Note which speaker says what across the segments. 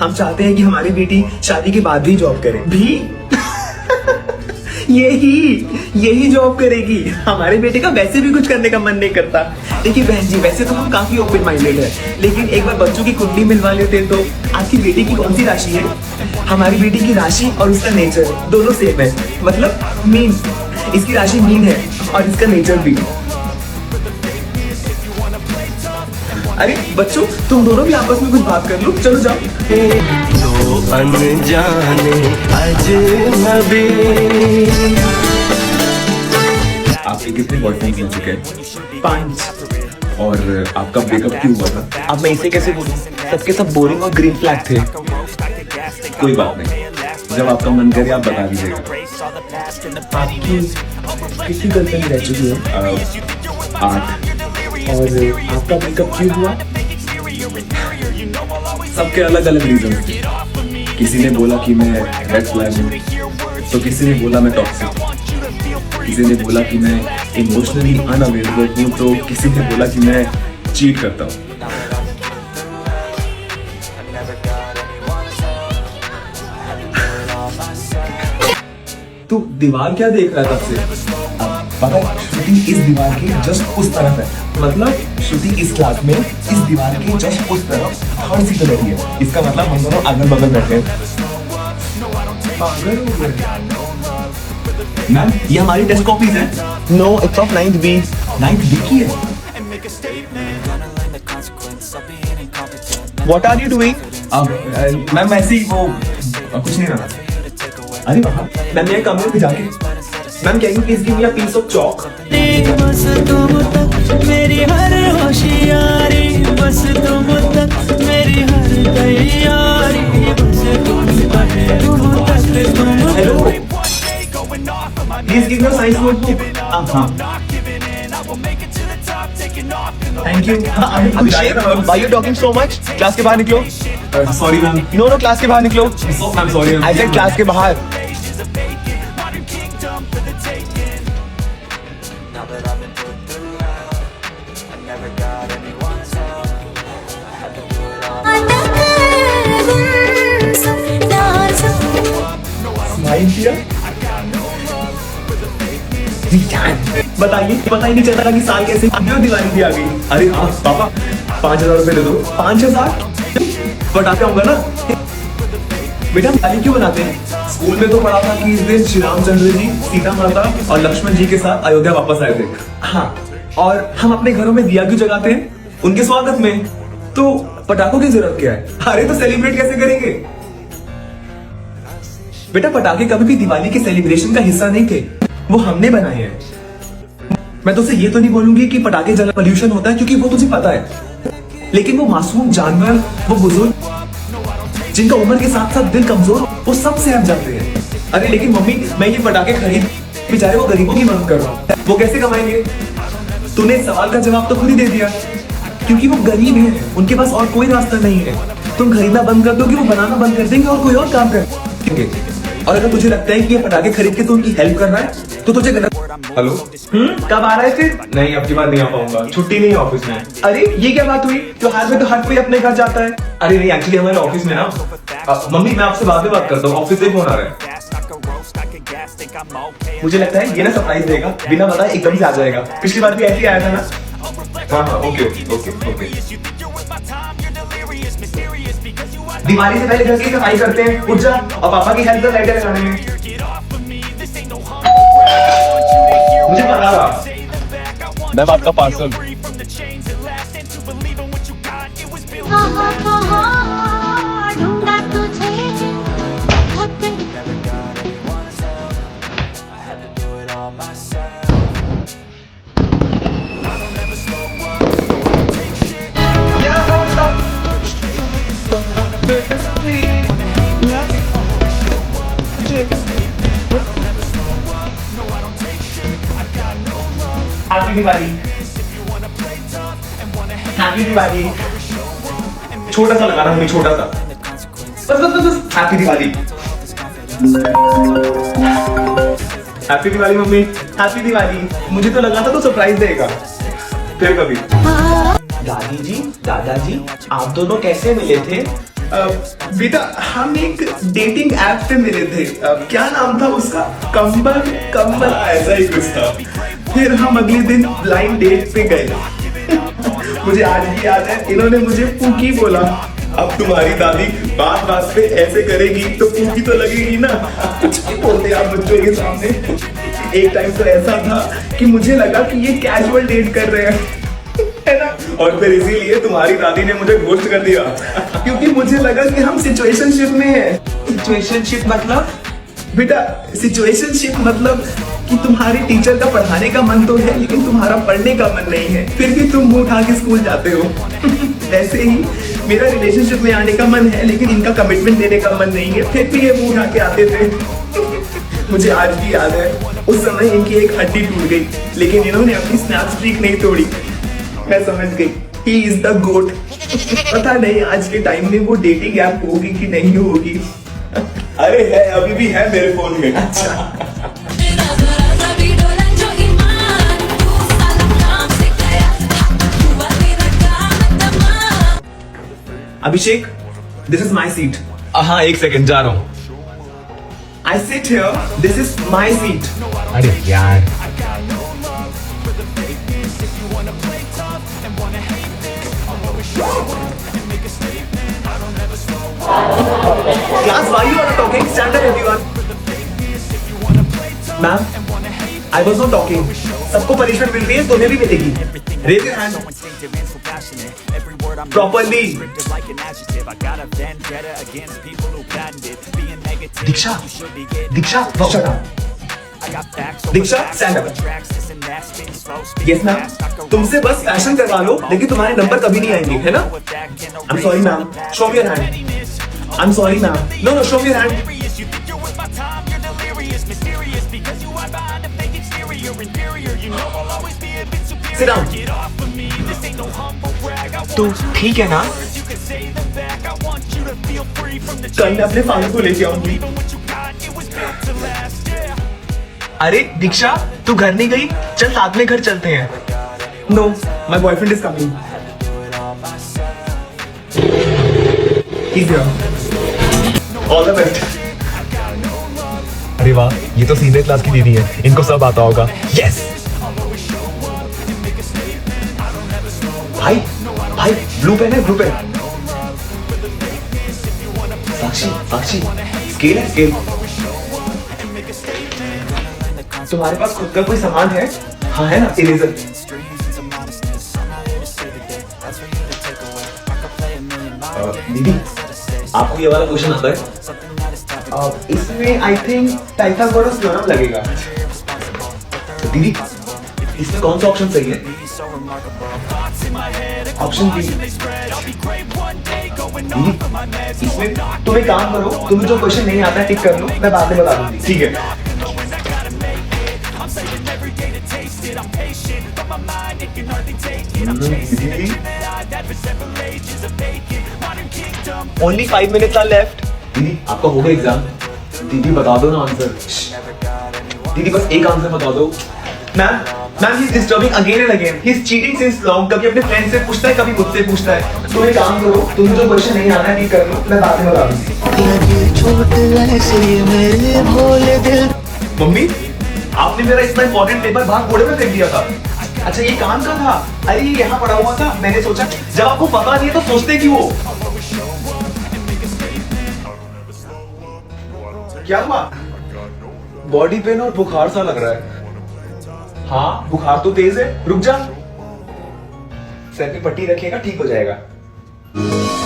Speaker 1: हम चाहते हैं कि हमारी बेटी शादी के बाद भी जॉब करे। भी यही जॉब करेगी। हमारे बेटे का वैसे भी कुछ करने का मन नहीं करता। देखिए बहन जी, वैसे तो हम काफी ओपन माइंडेड है, लेकिन एक बार बच्चों की कुंडली मिलवा लेते हैं। तो आपकी बेटी की कौन सी राशि है? हमारी बेटी की राशि और उसका नेचर दोनों सेम है, मतलब मीन। इसकी राशि मीन है और इसका नेचर भी। अरे बच्चों, तुम दोनों भी आपस में कुछ बात कर लो, चलो जाओ।
Speaker 2: दो अनजाने अजनबी।
Speaker 3: आपके कितने बॉयफ्रेंड मिल चुके हैं?
Speaker 1: 5।
Speaker 3: और आपका ब्रेकअप क्यों हुआ था?
Speaker 1: अब मैं इसे कैसे बोलूं? सबके सब बोरिंग और ग्रीन फ्लैग थे।
Speaker 3: कोई बात नहीं, जब आपका मन करे आप बता दीजिएगा।
Speaker 1: आपकी कितनी गर्लफ्रेंड रह चुकी है?
Speaker 3: 8।
Speaker 1: और आपका ब्रेकअप क्यों हुआ?
Speaker 3: सबके अलग अलग रीजन थे। किसी ने बोला कि मैं रेड फ्लैग हूँ, तो किसी ने बोला मैं टॉक्सिक, किसी ने बोला कि मैं इमोशनली अनअवेलेबल हूँ, तो किसी ने बोला कि मैं चीट करता हूँ।
Speaker 1: तू दीवार क्या देख रहा है तब से?
Speaker 3: पता है, श्रुति इस दीवार के जस्ट उस तरफ है।
Speaker 1: मतलब श्रुति इस क्लास में
Speaker 3: इस दीवार के जस्ट उस तरफ थर्ड सीट बैठी है। इसका मतलब हम दोनों अगल बगल बैठे हैं।
Speaker 1: पागल हो गए।
Speaker 3: मैम,
Speaker 1: ये हमारी टेस्ट कॉपीज है। No, it's of 9th B।
Speaker 3: 9th B की है।
Speaker 1: What are you doing?
Speaker 3: अब मैम ऐसी वो कुछ नहीं रहा। अरे वहाँ
Speaker 1: मैम ये कमरे में जाके, ma'am can you please give me a piece of chalk?
Speaker 2: बस तुम तक मेरी हर होशियारी, बस तुम तक मेरी हर तैयारी, बस तुम तक
Speaker 1: hello, please give me a science notebook. हाँ, thank you.
Speaker 3: Abhishek,
Speaker 1: why you talking so much? Class के बाहर निकलो।
Speaker 3: Sorry ma'am.
Speaker 1: नो, क्लास के बाहर निकलो।
Speaker 3: Ma'am sorry ma'am.
Speaker 1: I said class के बाहर। स्माइल किया। बताइए, पता ही नहीं चलता था कि साल कैसे दिवाली भी आ गई।
Speaker 3: अरे हाँ पापा, 5000 रुपए दे दो।
Speaker 1: 5000 पटाखे आऊंगा ना। बेटा दिवाली क्यों बनाते हैं?
Speaker 3: स्कूल में तो पढ़ा था कि इस दिन श्री रामचंद्र जी, सीता माता और लक्ष्मण जी के साथ अयोध्या वापस आए थे।
Speaker 1: हाँ, और हम अपने घरों में दिया क्यों जगाते हैं? उनके स्वागत में। तो पटाखों की जरूरत क्या है?
Speaker 3: अरे तो सेलिब्रेट कैसे करेंगे?
Speaker 1: बेटा पटाखे कभी भी दिवाली के सेलिब्रेशन का हिस्सा नहीं थे, वो हमने बनाए हैं। मैं तुझसे ये तो नहीं बोलूंगी कि पटाखे जला पोल्यूशन होता है, क्योंकि वो तुझे पता है। लेकिन वो मासूम जानवर, वो बुजुर्ग जिनका उम्र के साथ साथ दिल कमजोर, वो सब सहम जाते हैं। अरे लेकिन मम्मी, मैं ये पटाखे खरीद, बेचारे वो गरीबों की मदद कर रहा हूँ, वो कैसे कमाएंगे? तूने इस सवाल का जवाब तो खुद ही दे दिया, क्योंकि वो गरीब हैं, उनके पास और कोई रास्ता नहीं है। तुम खरीदना बंद कर दोगे, वो बनाना बंद कर देंगे और कोई और काम करेंगे। और अगर तुझे लगता है कि ये पटाखे खरीद के तू उनकी हेल्प कर रहा है, तो तुझे गलत।
Speaker 3: हेलो।
Speaker 1: कब आ रहा है फिर?
Speaker 3: नहीं, अब की बार नहीं आ पाऊंगा, छुट्टी नहीं है ऑफिस में।
Speaker 1: अरे ये क्या बात हुई? त्योहार में तो हर कोई अपने घर जाता है।
Speaker 3: अरे नहीं, एक्चुअली हमारे ऑफिस में ना मम्मी, मैं आपसे बाद में बात करता हूँ, ऑफिस से फोन आ रहा है।
Speaker 1: मुझे लगता है ये ना सरप्राइज देगा, बिना बताए एकदम से आ जाएगा। पिछली बार भी ऐसे ही आया था ना।
Speaker 3: हाँ हाँ, ओके ओके ओके।
Speaker 1: दिवाली से पहले घर की सफाई करते हैं, उठ जा और पापा की हेल्प कर लाइटें लगाने में।
Speaker 3: मुझे पता था।
Speaker 1: मैं आपका पार्सल।
Speaker 4: ढूंढा तुझे।
Speaker 1: हैप्पी दिवाली। हैप्पी दिवाली। छोटा सा लगाना मम्मी, छोटा सा। बस बस बस बस। Happy Diwali. Happy Diwali mummy. Happy Diwali. मुझे तो लगा था तो सरप्राइज देगा।
Speaker 3: फिर कभी।
Speaker 1: दादी जी, दादाजी, आप दोनों कैसे मिले थे? बेटा हम एक डेटिंग ऐप पे मिले थे, क्या नाम था उसका? कंबल कंबल
Speaker 3: ऐसा ही कुछ था।
Speaker 1: फिर हम अगले दिन ब्लाइंड डेट पे गए। मुझे आज भी याद है, इन्होंने मुझे पूकी बोला।
Speaker 3: अब तुम्हारी दादी बात बात पे ऐसे करेगी तो पूकी तो लगेगी ना।
Speaker 1: कुछ भी बोलते आप बच्चों के सामने। एक टाइम तो ऐसा था कि मुझे लगा कि ये कैजुअल डेट कर रहे हैं, है ना?
Speaker 3: और फिर इसीलिए तुम्हारी दादी ने मुझे घोस्ट कर दिया।
Speaker 1: क्योंकि मुझे लगा कि हम सिचुएशनशिप में हैं। सिचुएशनशिप मतलब? बेटा सिचुएशनशिप मतलब कि तुम्हारे टीचर का पढ़ाने का मन तो है लेकिन तुम्हारा पढ़ने का मन नहीं है, फिर भी तुम मुंह उठा के स्कूल जाते हो। वैसे ही मेरा रिलेशनशिप में आने का मन है लेकिन इनका कमिटमेंट देने का मन नहीं है, फिर भी ये मुंह उठा के आते थे। मुझे आज भी याद है, उस समय इनकी एक हड्डी टूट गई लेकिन इन्होंने अपनी स्नैप स्ट्रीक नहीं तोड़ी। मैं समझ गई, ही इज द गोट। पता नहीं आज के टाइम में वो डेटिंग ऐप होगी कि नहीं होगी।
Speaker 3: अरे है, अभी भी है मेरे फोन में।
Speaker 1: अभिषेक, दिस इज माई सीट।
Speaker 3: हाँ, एक सेकंड जा रहा हूँ।
Speaker 1: I sit here, this is my seat.
Speaker 3: अरे यार,
Speaker 1: Class, why you are talking? Stand up, everyone. Ma'am, I was not talking. सबको पनिशमेंट मिल रही है, तुम्हें भी मिलेगी। Raise your hand. Properly. Diksha, Diksha, shut up. Diksha, stand up. Yes, ma'am. तुमसे बस फैशन करवा लो, लेकिन तुम्हारे नंबर कभी नहीं आएंगे, है ना? I'm sorry, ma'am. Show me your hand. I'm sorry, ma'am. No, show me your hand. Sit down.
Speaker 5: तू ठीक है ना?
Speaker 1: कल मैं अपने फादर को लेके आऊंगी।
Speaker 5: अरे दीक्षा, तू घर नहीं गई? चल साथ में घर चलते हैं।
Speaker 1: No, my boyfriend is coming. He's here. All the best.
Speaker 3: अरे वाह, ये तो सीनियर क्लास की दीदी है, इनको सब आता होगा।
Speaker 1: Yes. भाई, भाई, ब्लू पेन है, ब्लू पेन। साक्षी, साक्षी, स्केल है, स्केल। तुम्हारे पास खुद का कोई सामान है? हाँ है ना, इरेजर। दीदी, आपको ये वाला क्वेश्चन आता है? इसमें आई थिंक पाइथागोरस थ्योरम लगेगा। तो दीदी, इसमें कौन सा ऑप्शन सही है? Option B. दीदी, इसमें तुम एक काम करो, तुम्हें जो क्वेश्चन नहीं आता है टिक कर लो, मैं बाद में बता दूंगी। ठीक है?
Speaker 5: Only 5 minutes are left.
Speaker 1: दीदी, आपका हो गया एग्जाम? दीदी बता दो ना आंसर। दीदी बस एक आंसर बता दो। Ma'am he is disturbing again and again. He is cheating since long. कभी अपने फ्रेंड से पूछता है, कभी मुझसे पूछता है। तुम एक काम करो, तुम्हें जो क्वेश्चन नहीं आना है टिक कर लो, मैं बाद में बता दूंगी। मम्मी, आपने मेरा इतना इंपॉर्टेंट पेपर बाहर कूड़े में फेंक दिया था। अच्छा, ये काम का था? अरे ये यहाँ पड़ा हुआ था, मैंने सोचा जब आपको पता नहीं है तो सोचते क्यों हो? क्या हुआ?
Speaker 3: बॉडी पेन और बुखार सा लग रहा है।
Speaker 1: हाँ, बुखार तो तेज है, रुक जा। सर पे पट्टी रखिएगा, ठीक हो जाएगा।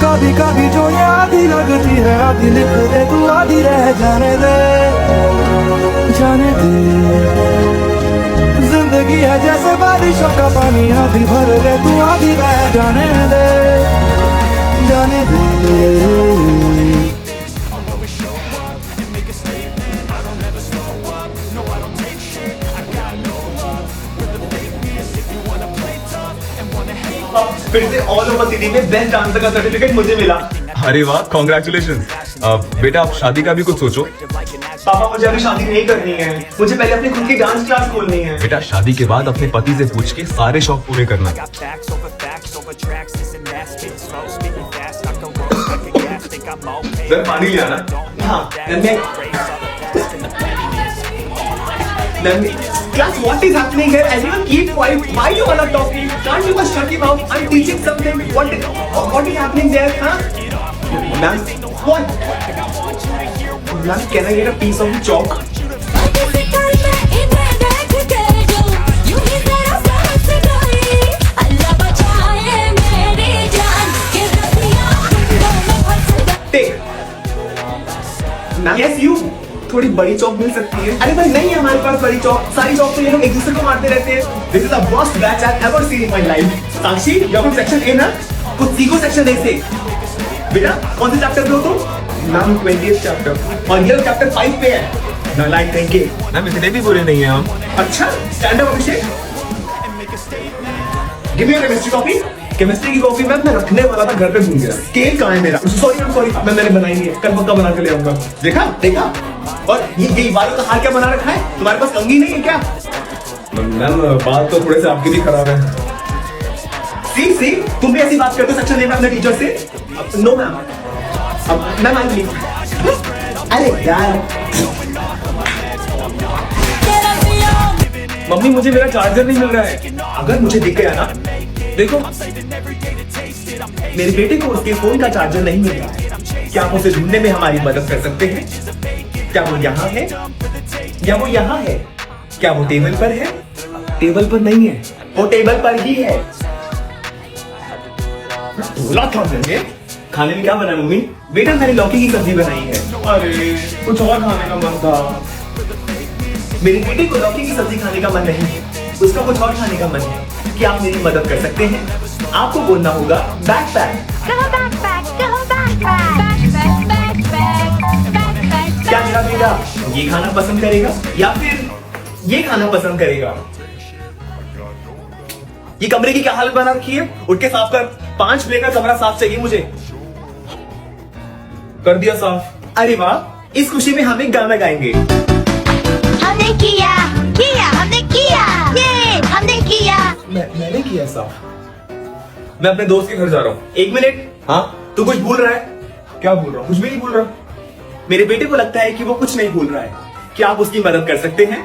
Speaker 2: कभी कभी जो याद ही लगती है, आधी लिख दे तू, आधी रह जाने दे, जाने दे। जिंदगी है जैसे बारिशों का पानी, आधी भर दे तू, आधी रह जाने दे, जाने दे।
Speaker 1: फिर से ऑल ओवर सिटी में बेस्ट डांसर का सर्टिफिकेट मुझे मिला।
Speaker 3: अरे वाह, कॉन्ग्रेचुलेशन। बेटा, आप शादी का भी कुछ सोचो।
Speaker 1: पापा, मुझे अभी शादी नहीं करनी है, मुझे पहले अपनी खुद की डांस क्लास खोलनी है।
Speaker 3: बेटा, शादी के बाद अपने पति से पूछ के सारे शौक पूरे करना।
Speaker 1: जरा पानी ले आना। हाँ Class, what is happening here? Everyone keep quiet. Why you all are talking? Can't you just shut your mouth? I'm teaching something. What is happening there? Huh? Ma'am, what? Ma'am, can I get a piece of chalk? Take. Ma'am, yes, you. थोड़ी बड़ी चौक मिल सकती है। अरे भाई नहीं है हमारे पास बड़ी चौक, सारी चौक तो ये लोग एक दूसरे को मारते रहते हैं। This is the worst batch I've ever seen in my life. Sakshi, you're from section A ना? कुछ सीखो section A से। बेटा कौन से चैप्टर पे हो तुम? मैम 20th चैप्टर और ये चैप्टर 5 पे है। नालायक कहीं के।
Speaker 5: मैम इतने भी बुरे नहीं है हम।
Speaker 1: अच्छा stand up Abhishek. Give me your chemistry copy. Chemistry की कॉपी मैम मैं रखने वाला था, घर पे भूल गया। स्केल कहाँ है मेरा? सॉरी मैंने बनाई नहीं है, कल पक्का बना के ले आऊंगा। देखा और ये बालों का हार क्या बना रखा है? तुम्हारे पास कंघी नहीं है क्या? मैम बाल तो थोड़े से आपके भी खराब है। सी तुम भी ऐसी बात करते हो सेक्शन ए में अपने टीचर से? No ma'am, ma'am I leave. अरे यार मम्मी मुझे मेरा चार्जर नहीं मिल रहा है। अगर मुझे दिख गया ना, देखो मेरे बेटे को उसके फोन का चार्जर नहीं मिल रहा है, क्या आप उसे ढूंढने में हमारी मदद कर सकते हैं? क्या वो यहाँ है या वो यहाँ है? क्या वो टेबल पर है? टेबल पर नहीं है, वो टेबल पर ही है। बोला था मैंने। खाने में क्या बना मम्मी? बेटा मैंने लौकी की सब्जी बनाई है। अरे कुछ और खाने का मन था। मेरे बेटे को लौकी की सब्जी खाने का मन नहीं है, उसका कुछ और खाने का मन है। क्या आप मेरी मदद कर सकते हैं? आपको बोलना होगा बैकपैक। क्या मेरा बेटा ये खाना पसंद करेगा या फिर ये खाना पसंद करेगा? ये कमरे की क्या हालत बना रखी है? उठ के साफ कर। 5 प्लेट का कमरा साफ चाहिए मुझे। कर दिया साफ। अरे वाह, इस खुशी में हम एक गाना गाएंगे।
Speaker 4: हमने किया हमने किया, ये हमने किया।
Speaker 1: मैंने किया साफ। मैं अपने दोस्त के घर जा रहा हूँ। 1 मिनट। हाँ तू कुछ भूल रहा है? क्या भूल रहा हूँ? कुछ भी नहीं भूल रहा। मेरे बेटे को लगता है कि वो कुछ नहीं भूल रहा है। क्या आप उसकी मदद कर सकते हैं?